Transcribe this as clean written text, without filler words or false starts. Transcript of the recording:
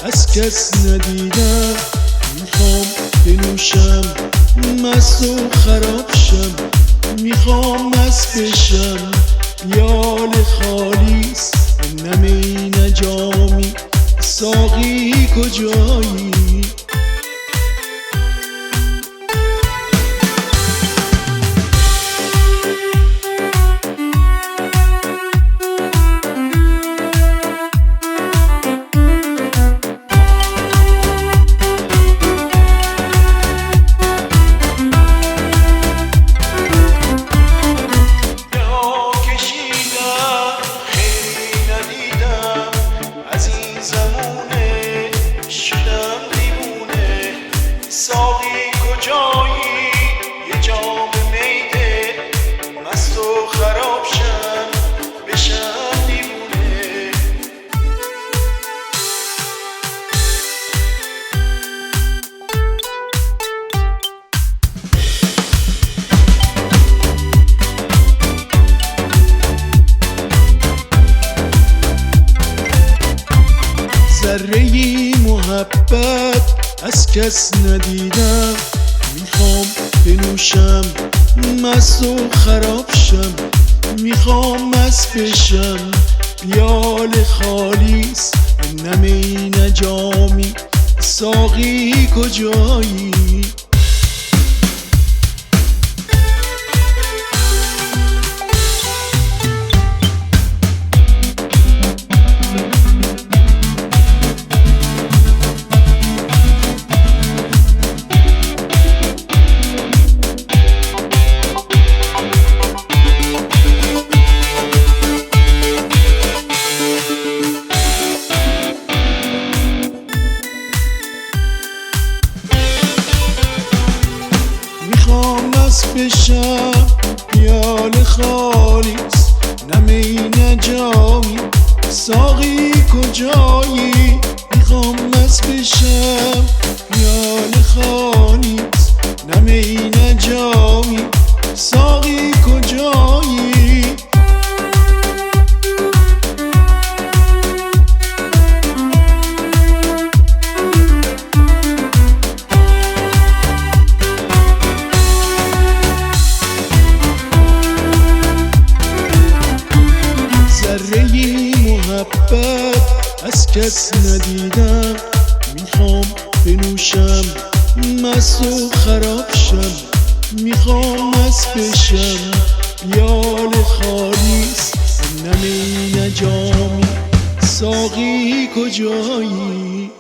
از کس ندیدم. میخوام بنوشم مست و خراب شم، میخوام مست بشم یال خالیس. نه می نه جامی ساقی کجایی؟ ساقی کجایی؟ یه جام میده مست و خراب شم بشم دیوونه. ذره‌ای محبت از کس ندیدم. میخوام بنوشم مست و خراب شم، میخوام مست بشم یال خالیس. نه می نه جامی ساقی کجایی؟ میخوام مست بشم یال خالیس. نه می نه جامی ساقی کجایی؟ میخوام مست بشم یال خالیس. نه می نه جامی ساقی کجایی؟ ذره‌ای محبت از کس ندیدم. میخوام بنوشم مست و خراب شم، میخوام مست بشم یال خالیس. نه می نه جامی ساقی کجایی؟